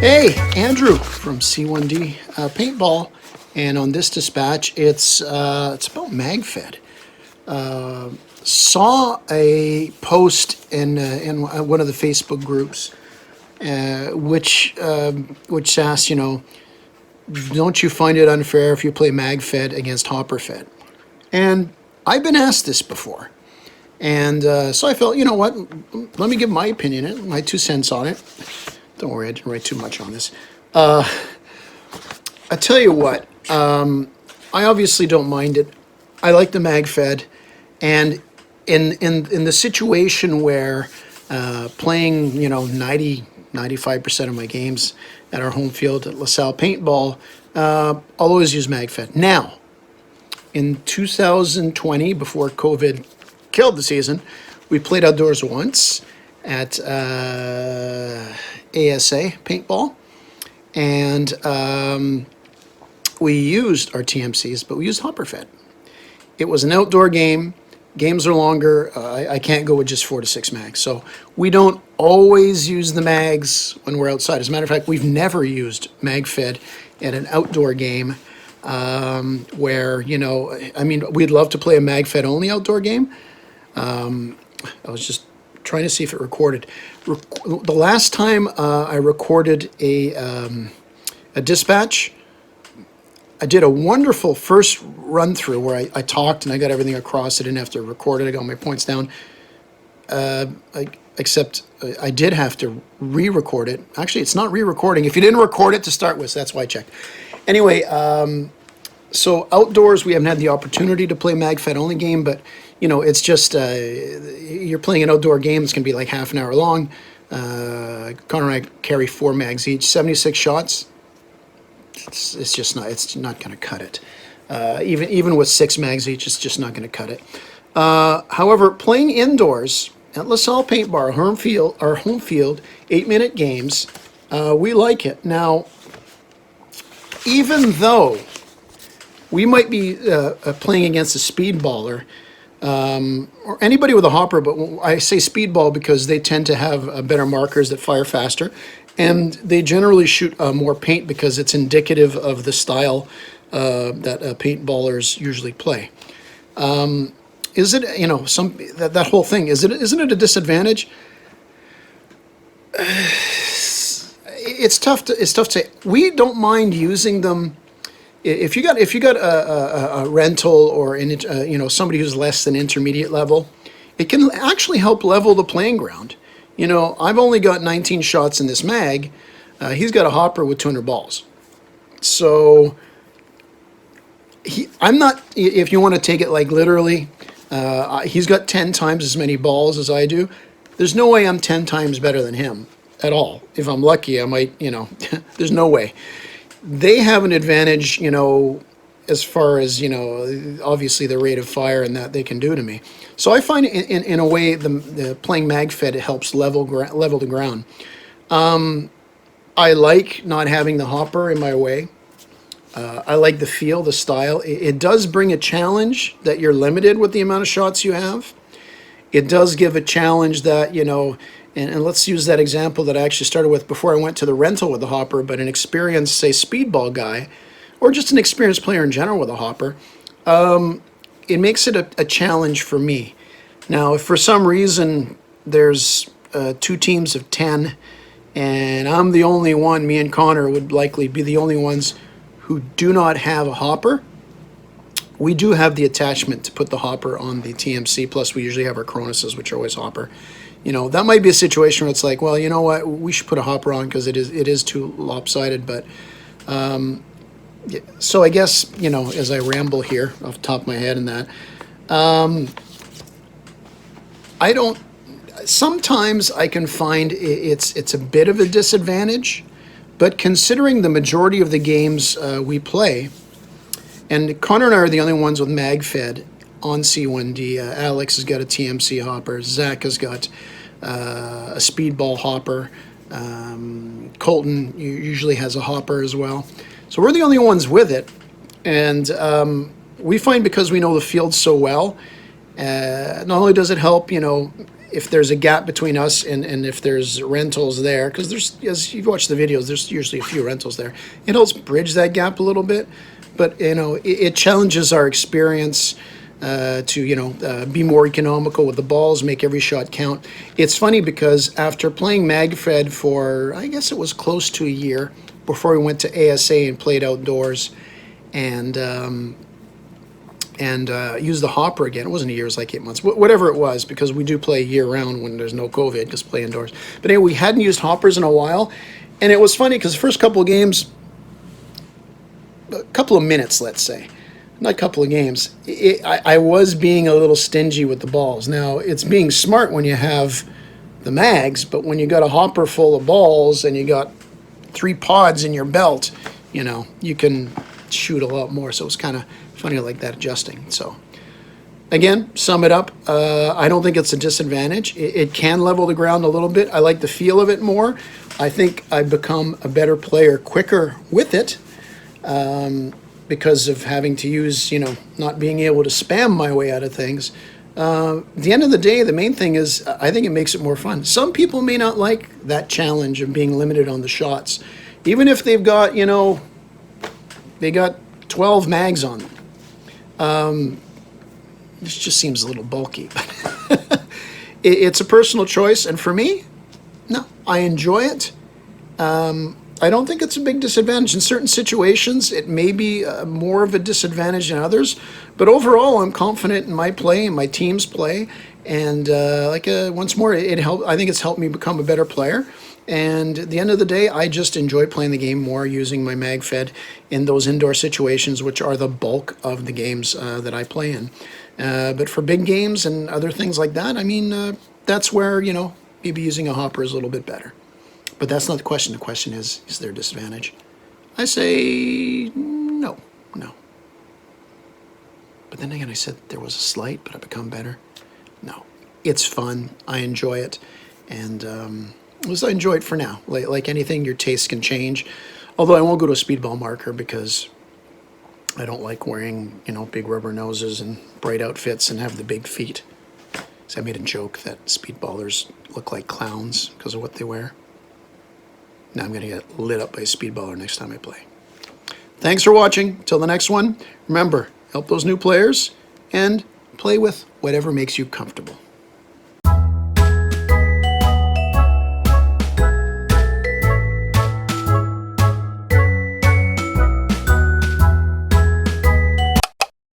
Hey, Andrew from C1D Paintball, and on this dispatch, it's about Magfed. Saw a post in one of the Facebook groups, which asked, don't you find it unfair if you play Magfed against Hopperfed? And I've been asked this before, and so I felt, you know what, let me give my opinion, my 2 cents on it. Don't worry, I didn't write too much on this. I tell you what, I obviously don't mind it. I like the Magfed, and in the situation where playing 95% of my games at our home field at LaSalle Paintball, I'll always use Magfed. Now, in 2020, before COVID killed the season, we played outdoors once at ASA Paintball, and we used our TMCs, but we used Hopperfed. It was an outdoor game. Games are longer. I can't go with just 4 to 6 mags. So we don't always use the mags when we're outside. As a matter of fact, we've never used Magfed at an outdoor game where, we'd love to play a Magfed only outdoor game. I was just trying to see if it recorded. The last time I recorded a dispatch, I did a wonderful first run through where I talked and I got everything across. I didn't have to record it. I got my points down. Except I did have to re-record it. Actually, it's not re-recording. If you didn't record it to start with, so that's why I checked. Anyway, so outdoors, we haven't had the opportunity to play Magfed only game, but it's just you're playing an outdoor game. It's going to be like half an hour long. Connor and I carry 4 mags each, 76 shots. It's not going to cut it. Even with 6 mags each, it's just not going to cut it. However, playing indoors at LaSalle Paintball, our home field, 8-minute games, we like it. Now, even though we might be playing against a speedballer, or anybody with a hopper, but I say speedball because they tend to have better markers that fire faster, and they generally shoot more paint because it's indicative of the style that paintballers usually play. Is it, that whole thing, isn't it a disadvantage? It's tough to say. We don't mind using them. If you got a rental or somebody who's less than intermediate level, it can actually help level the playing ground. I've only got 19 shots in this mag. He's got a hopper with 200 balls. So I'm not. If you want to take it like literally, he's got 10 times as many balls as I do. There's no way I'm 10 times better than him at all. If I'm lucky, I might. There's no way. They have an advantage, as far as, obviously the rate of fire and that they can do to me. So I find in a way the playing Magfed, it helps level the ground. I like not having the hopper in my way. I like the feel, the style. It does bring a challenge that you're limited with the amount of shots you have. It does give a challenge that, and let's use that example that I actually started with before I went to the rental with the hopper, but an experienced, say, speedball guy, or just an experienced player in general with a hopper, it makes it a challenge for me. Now, if for some reason there's 2 teams of 10, and I'm the only one, me and Connor would likely be the only ones who do not have a hopper, we do have the attachment to put the hopper on the TMC, plus we usually have our Cronus's, which are always hopper. That might be a situation where it's like, well, you know what, we should put a hopper on because it is too lopsided. But so I guess, as I ramble here off the top of my head and that, sometimes I can find it's a bit of a disadvantage, but considering the majority of the games we play, and Connor and I are the only ones with Magfed on C1D. Alex has got a TMC hopper. Zach has got a speedball hopper. Colton usually has a hopper as well. So we're the only ones with it. And we find because we know the field so well, not only does it help, if there's a gap between us and if there's rentals there, because there's, as you've watched the videos, there's usually a few rentals there. It helps bridge that gap a little bit, but it challenges our experience to be more economical with the balls, make every shot count. It's funny because after playing Magfed for, I guess it was close to a year before we went to ASA and played outdoors, and used the hopper again. It wasn't a year, it was like 8 months, whatever it was, because we do play year round when there's no COVID, just play indoors. But anyway, we hadn't used hoppers in a while, and it was funny because the first couple of games, a couple of minutes, let's say, not a couple of games, I was being a little stingy with the balls. Now, it's being smart when you have the mags, but when you got a hopper full of balls and you got 3 pods in your belt, you can shoot a lot more. So it's kind of funny like that, adjusting. So again, sum it up, I don't think it's a disadvantage. It can level the ground a little bit. I like the feel of it more. I think I've become a better player quicker with it, because of having to use, not being able to spam my way out of things. At the end of the day, the main thing is I think it makes it more fun. Some people may not like that challenge of being limited on the shots, even if they've got, they got 12 mags on them. This just seems a little bulky. It's a personal choice, and for me, no, I enjoy it. I don't think it's a big disadvantage. In certain situations, it may be more of a disadvantage than others, but overall, I'm confident in my play and my team's play. And once more, I think it's helped me become a better player. And at the end of the day, I just enjoy playing the game more using my Magfed in those indoor situations, which are the bulk of the games that I play in. But for big games and other things like that, I mean, that's where, maybe using a hopper is a little bit better. But that's not the question. The question is there a disadvantage? I say no. But then again, I said there was a slight, but I've become better. No. It's fun. I enjoy it. And I enjoy it for now. Like anything, your tastes can change. Although I won't go to a speedball marker because I don't like wearing, big rubber noses and bright outfits and have the big feet. So I made a joke that speedballers look like clowns because of what they wear. Now I'm going to get lit up by a speedballer next time I play. Thanks for watching. Till the next one, remember, help those new players and play with whatever makes you comfortable.